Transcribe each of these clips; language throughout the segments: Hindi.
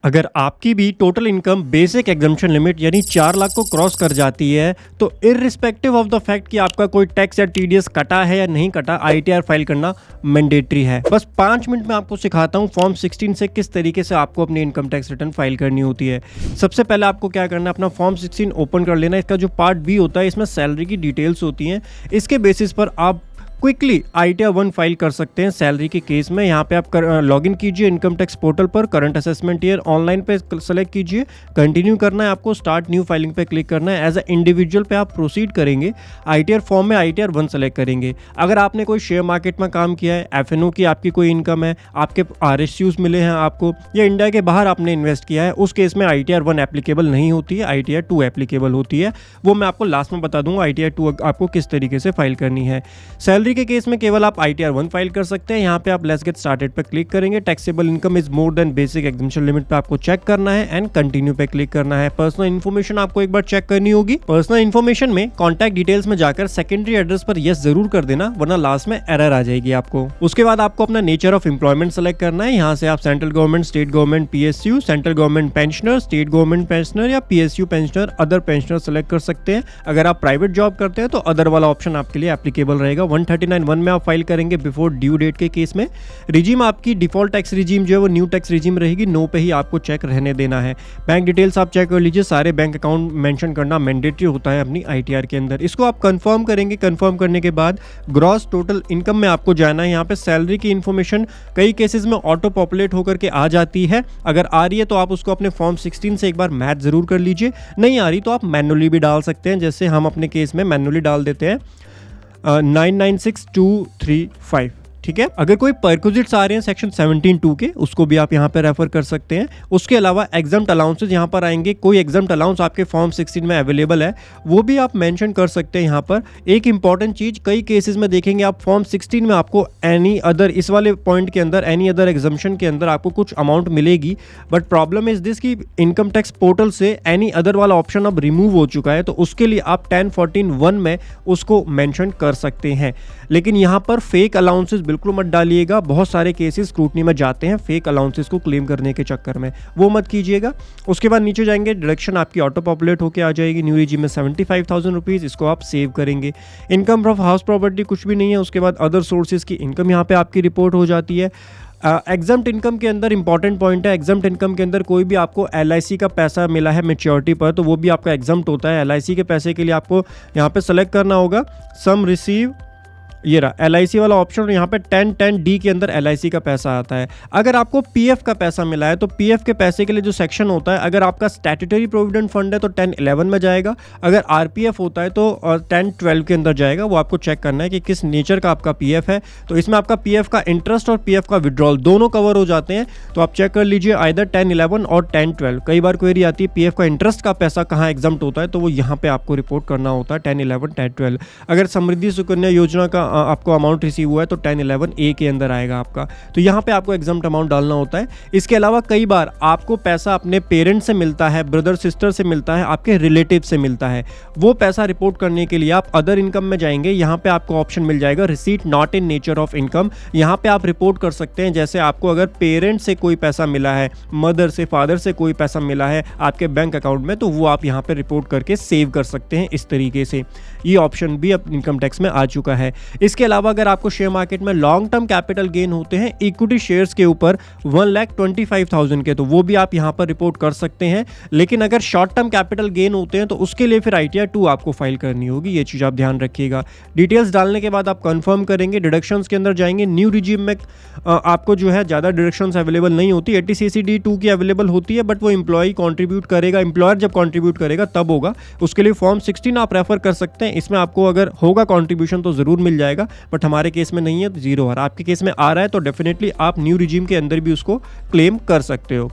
अगर आपकी भी total income basic exemption limit यानी 4 लाख को क्रॉस कर जाती है तो इररिस्पेक्टिव ऑफ द फैक्ट कि आपका कोई टैक्स या टीडीएस कटा है या नहीं कटा, आईटीआर फाइल करना मैंडेटरी है। बस 5 मिनट में आपको सिखाता हूँ फॉर्म 16 से किस तरीके से आपको अपनी इनकम टैक्स रिटर्न फाइल करनी होती है। सबसे पहले आपको क्या करना है, अपना फॉर्म 16 ओपन कर लेना। इसका जो पार्ट बी होता है इसमें सैलरी की डिटेल्स होती हैं। इसके बेसिस पर आप क्विकली आईटीआर 1 फाइल कर सकते हैं सैलरी के केस में। यहाँ पे आप लॉगिन कीजिए इनकम टैक्स पोर्टल पर, करंट असेसमेंट ईयर ऑनलाइन पे सेलेक्ट कीजिए, कंटिन्यू करना है आपको, स्टार्ट न्यू फाइलिंग पे क्लिक करना है। एज अ इंडिविजुअल पे आप प्रोसीड करेंगे, आईटीआर फॉर्म में आईटीआर 1 सेलेक्ट करेंगे। अगर आपने कोई शेयर मार्केट में काम किया है, एफएनओ की आपकी कोई इनकम है, आपके आरएसयूज मिले हैं आपको, या इंडिया के बाहर आपने इन्वेस्ट किया है, उस केस में आईटीआर 1 एप्लीकेबल नहीं होती है, आईटीआर 2 एप्लीकेबल होती है। वो मैं आपको लास्ट में बता दूंगा आईटीआर 2 आपको किस तरीके से फाइल करनी है। सैलरी के केस में केवल आप आईटीआर 1 फाइल कर सकते हैं। यहाँ पे आप लेट्स गेट स्टार्टेड पे क्लिक करेंगे, taxable income is more than basic exemption limit पे आपको चेक करना है एंड कंटिन्यू पे क्लिक करना है। पर्सनल इन्फॉर्मेशन आपको एक बार चेक करनी होगी। पर्सनल इन्फॉर्मेशन में कॉन्टैक्ट डिटेल्स में जाकर सेकेंडरी एड्रेस पर यस जरूर कर देना, वरना लास्ट में एरर आ जाएगी आपको। उसके बाद आपको अपना नेचर ऑफ एम्प्लॉयमेंट सेलेक्ट करना है। यहाँ से आप central government, state government PSU, central government pensioner, state government pensioner या PSU pensioner, other pensioner select कर सकते हैं। अगर आप प्राइवेट जॉब करते हैं तो अदर वाला ऑप्शन आपके लिए एप्लीकेबल रहेगा। 139(1) में आप फाइल करेंगे बिफोर ड्यू डेट के केस में। रिजीम आपकी डिफॉल्ट टैक्स रिजीम जो है वो न्यू टैक्स रिजीम रहेगी, नो पे ही आपको चेक रहने देना है। बैंक डिटेल्स आप चेक कर लीजिए, सारे बैंक अकाउंट मेंशन करना मैंडेटरी होता है अपनी आईटीआर के अंदर। इसको आप कंफर्म करेंगे। कंफर्म करने के बाद ग्रॉस टोटल इनकम में आपको जाना है। यहाँ पे सैलरी की इन्फॉर्मेशन कई केसेस में ऑटो पॉपुलेट होकर के आ जाती है। अगर आ रही है तो आप उसको अपने फॉर्म 16 से एक बार मैच जरूर कर लीजिए, नहीं आ रही तो आप मैनुअली भी डाल सकते हैं, जैसे हम अपने केस में मैनुअली डाल देते हैं 996235। ठीक है। अगर कोई परक्विजिट्स आ रहे हैं सेक्शन 17(2) के, उसको भी आप यहाँ पे रेफर कर सकते हैं। उसके अलावा एग्जम्प्ट अलाउंसेस यहाँ पर आएंगे। कोई एग्जम्प्ट अलाउंस आपके फॉर्म 16 में अवेलेबल है वो भी आप मेंशन कर सकते हैं यहाँ पर। एक इंपॉर्टेंट चीज, कई केसेस में देखेंगे आप फॉर्म 16 में आपको एनी अदर, इस वाले पॉइंट के अंदर एनी अदर एग्जम्पशन के अंदर आपको कुछ अमाउंट मिलेगी, बट प्रॉब्लम इज दिस कि इनकम टैक्स पोर्टल से एनी अदर वाला ऑप्शन अब रिमूव हो चुका है, तो उसके लिए आप 1014(1) में उसको मेंशन कर सकते हैं। लेकिन यहाँ पर फेक अलाउंसेस बिल्कुल मत डालिएगा। बहुत सारे केसेस स्क्रूटनी में जाते हैं फेक अलाउंसेस को क्लेम करने के चक्कर में, वो मत कीजिएगा। उसके बाद नीचे जाएंगे, डिडक्शन आपकी ऑटो पॉपुलेट होकर आ जाएगी न्यू रिजीम में 75,000 रुपीज़, इसको आप सेव करेंगे। इनकम फ्रॉम हाउस प्रॉपर्टी कुछ भी नहीं है। उसके बाद अदर सोर्सेज की इनकम यहाँ पे आपकी रिपोर्ट हो जाती है। एग्जम्प्ट इनकम के अंदर इंपॉर्टेंट पॉइंट है, एग्जम्प्ट इनकम के अंदर कोई भी आपको एलआईसी का पैसा मिला है मैच्योरिटी पर तो वो भी आपका एग्जम्प्ट होता है। एलआईसी के पैसे के लिए आपको यहाँ पे सेलेक्ट करना होगा सम रिसीव, ये रहा एलआईसी वाला ऑप्शन। यहाँ पे 1010D के अंदर एलआईसी का पैसा आता है। अगर आपको पीएफ का पैसा मिला है तो पीएफ के पैसे के लिए जो सेक्शन होता है, अगर आपका स्टैट्यूटरी प्रोविडेंट फंड है तो 1011 में जाएगा, अगर आरपीएफ होता है तो 1012 के अंदर जाएगा। वो आपको चेक करना है कि किस नेचर का आपका पीएफ है। तो इसमें आपका पीएफ का इंटरेस्ट और पीएफ का विड्रॉल दोनों कवर हो जाते हैं, तो आप चेक कर लीजिए आइदर 1011 और 1012। कई बार क्वेरी आती है पीएफ का इंटरेस्ट का पैसा कहाँ एग्जम्प्ट होता है, तो वो यहाँ पे आपको रिपोर्ट करना होता है 1011 1012। अगर समृद्धि सुकन्या योजना का आपको अमाउंट रिसीव हुआ है तो 1011A के अंदर आएगा आपका, तो यहाँ पे आपको एग्जम्प्ट अमाउंट डालना होता है। इसके अलावा कई बार आपको पैसा अपने पेरेंट्स से मिलता है, ब्रदर सिस्टर से मिलता है, आपके रिलेटिव से मिलता है। वो पैसा रिपोर्ट करने के लिए आप अदर इनकम में जाएंगे। यहाँ पे आपको ऑप्शन मिल जाएगा receipt not in nature of income. यहाँ पे आप रिपोर्ट कर सकते हैं, जैसे आपको अगर पेरेंट्स से कोई पैसा मिला है, मदर से, फादर से कोई पैसा मिला है आपके बैंक अकाउंट में, तो वो आप यहाँ पे रिपोर्ट करके सेव कर सकते हैं। इस तरीके से ये ऑप्शन भी अब इनकम टैक्स में आ चुका है। इसके अलावा अगर आपको शेयर मार्केट में लॉन्ग टर्म कैपिटल गेन होते हैं इक्विटी शेयर्स के ऊपर 1,25,000 के, तो वो भी आप यहां पर रिपोर्ट कर सकते हैं। लेकिन अगर शॉर्ट टर्म कैपिटल गेन होते हैं तो उसके लिए फिर आईटीआर 2 आपको फाइल करनी होगी। ये चीज आप ध्यान रखिएगा। डिटेल्स डालने के बाद आप कंफर्म करेंगे, डिडक्शंस के अंदर जाएंगे। न्यू रिजीम में आपको जो है ज्यादा डिडक्शंस अवेलेबल नहीं होती, 80CCD2 की अवेलेबल होती है, बट वो एम्प्लॉय कॉन्ट्रीब्यूट करेगा, एम्प्लॉयर जब कॉन्ट्रीब्यूट करेगा तब होगा। उसके लिए फॉर्म 16 आप रेफर कर सकते हैं। इसमें आपको अगर होगा कॉन्ट्रीब्यूशन तो जरूर मिल जाएगा, बट हमारे केस में नहीं है तो जीरो। और आपके केस में आ रहा है तो डेफिनेटली आप न्यू रिजीम के अंदर भी उसको क्लेम कर सकते हो।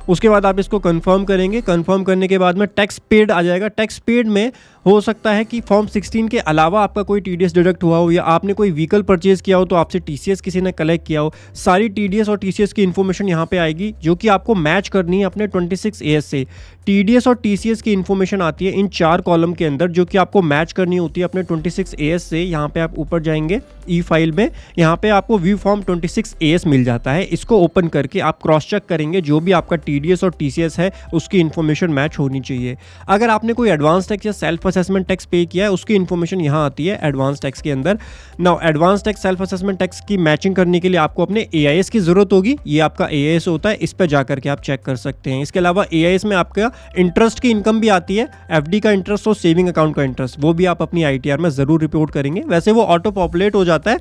उसके बाद आप इसको कंफर्म करेंगे। कंफर्म करने के बाद में टैक्स पेड आ जाएगा। टैक्स पेड में हो सकता है कि फॉर्म 16 के अलावा आपका कोई टीडीएस डिडक्ट हुआ हो, या आपने कोई व्हीकल परचेज किया हो तो आपसे टीसीएस किसी ने कलेक्ट किया हो। सारी टीडीएस और टीसीएस की इन्फॉर्मेशन यहाँ पे आएगी, जो कि आपको मैच करनी है अपने 26AS से। टीडीएस और टीसीएस की इन्फॉर्मेशन आती है इन 4 कॉलम के अंदर, जो कि आपको मैच करनी होती है अपने 26AS से। यहाँ पे आप ऊपर जाएंगे ई फाइल में, यहाँ पे आपको व्यू फॉर्म 26AS मिल जाता है। इसको ओपन करके आप क्रॉस चेक करेंगे, जो भी आपका टीडीएस और टीसीएस है उसकी इन्फॉर्मेशन मैच होनी चाहिए। अगर आपने कोई एडवांस टैक्स या सेल्फ असेसमेंट टैक्स पे किया है, उसकी इन्फॉर्मेशन यहाँ आती है एडवांस टैक्स के अंदर। Now advance tax self assessment tax की मैचिंग करने के लिए आपको अपने एआईएस की जरूरत होगी। ये आपका एआईएस होता है, इस पर जाकर के आप चेक कर सकते हैं। इसके अलावा एआईएस में आपका इंटरेस्ट की इनकम भी आती है, एफडी का इंटरेस्ट और सेविंग अकाउंट का इंटरेस्ट, वो भी आप अपनी आईटीआर में जरूर रिपोर्ट करेंगे। वैसे वो ऑटो पॉपुलेट हो जाता है,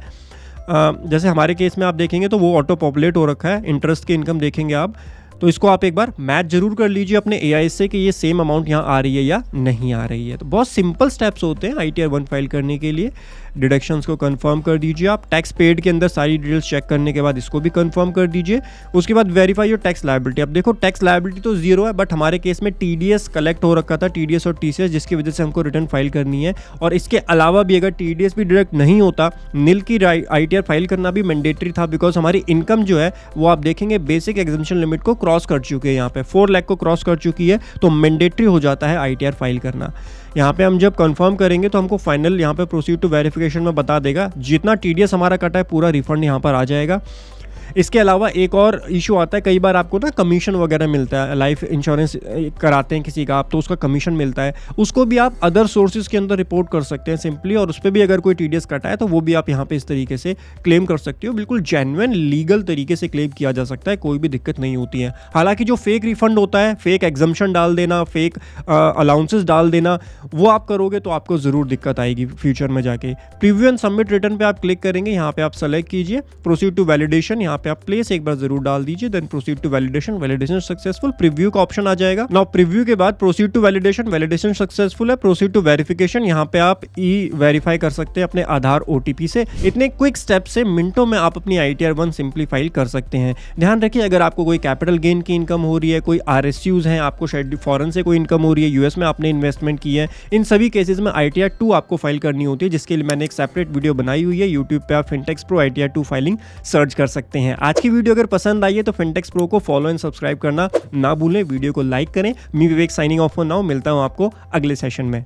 जैसे हमारे केस में आप देखेंगे तो वो ऑटो पॉपुलेट हो रखा है। इंटरेस्ट की इनकम देखेंगे आप, तो इसको आप एक बार मैच जरूर कर लीजिए अपने एआईएस से कि ये सेम अमाउंट यहाँ आ रही है या नहीं आ रही है। तो बहुत सिंपल स्टेप्स होते हैं आईटीआर 1 फाइल करने के लिए। डिडक्शंस को कंफर्म कर दीजिए आप। टैक्स पेड के अंदर सारी डिटेल्स चेक करने के बाद इसको भी कंफर्म कर दीजिए। उसके बाद वेरीफाई योर टैक्स लायबिलिटी। अब देखो टैक्स लायबिलिटी तो 0 है, बट हमारे केस में टीडीएस कलेक्ट हो रखा था, टीडीएस और टीसीएस, जिसकी वजह से हमको रिटर्न फाइल करनी है। और इसके अलावा भी अगर टीडीएस भी डायरेक्ट नहीं होता, नील की आईटीआर फाइल करना भी मैंडेटरी था, बिकॉज हमारी इनकम जो है वो आप देखेंगे बेसिक एग्जम्पशन लिमिट को क्रॉस कर चुके हैं। यहाँ पे 4 लाख को क्रॉस कर चुकी है, तो मैंडेटरी हो जाता है आईटीआर फाइल करना। यहाँ पे हम जब कंफर्म करेंगे तो हमको फाइनल यहाँ पे प्रोसीड टू वेरिफिकेशन में बता देगा। जितना टीडीएस हमारा कटा है पूरा रिफंड यहाँ पर आ जाएगा। इसके अलावा एक और इशू आता है, कई बार आपको ना कमीशन वगैरह मिलता है, लाइफ इंश्योरेंस कराते हैं किसी का आप तो उसका कमीशन मिलता है, उसको भी आप अदर सोर्सेज के अंदर रिपोर्ट कर सकते हैं सिंपली, और उस पर भी अगर कोई टीडीएस कटा है तो वो भी आप यहाँ पे इस तरीके से क्लेम कर सकते हो। बिल्कुल जेन्युइन लीगल तरीके से क्लेम किया जा सकता है, कोई भी दिक्कत नहीं होती है। हालांकि जो फेक रिफंड होता है, फेक एग्जम्पशन डाल देना, फेक अलाउंसेस डाल देना, वो आप करोगे तो आपको ज़रूर दिक्कत आएगी फ्यूचर में जाके। प्रीव्यू एंड सबमिट रिटर्न पे आप क्लिक करेंगे, यहाँ पे आप सेलेक्ट कीजिए प्रोसीड टू वैलिडेशन, यहाँ पे आप प्लेस एक बार जरूर डाल दीजिए, then proceed to validation, validation successful, preview का ऑप्शन आ जाएगा। नाउ प्रीव्यू के बाद proceed to validation, validation successful है, प्रोसीड टू वेरिफिकेशन, यहाँ पे आप ई वेरीफाई कर सकते हैं अपने आधार ओटीपी से। इतने क्विक स्टेप से मिनटों में आप अपनी आईटीआर 1 सिंपली फाइल कर सकते हैं। ध्यान रखिए, अगर आपको कोई कैपिटल गेन की इनकम हो रही है, कोई आरएसयूज हैं, आपको शायद फॉरेन से कोई इनकम हो रही है, यूएस में आपने इन्वेस्टमेंट की है, इन सभी केसेस में आईटीआर 2 आपको फाइल करनी होती है, जिसके लिए मैंने एक सेपरेट वीडियो बनाई हुई है। यूट्यूब पे आप फिनटेक्स प्रो आईटीआर 2 फाइलिंग सर्च कर सकते हैं। आज की वीडियो अगर पसंद आई है तो फिनटेक्स प्रो को फॉलो एंड सब्सक्राइब करना ना भूलें, वीडियो को लाइक करें। मी विवेक साइनिंग ऑफ फॉर नाउ, मिलता हूं आपको अगले सेशन में।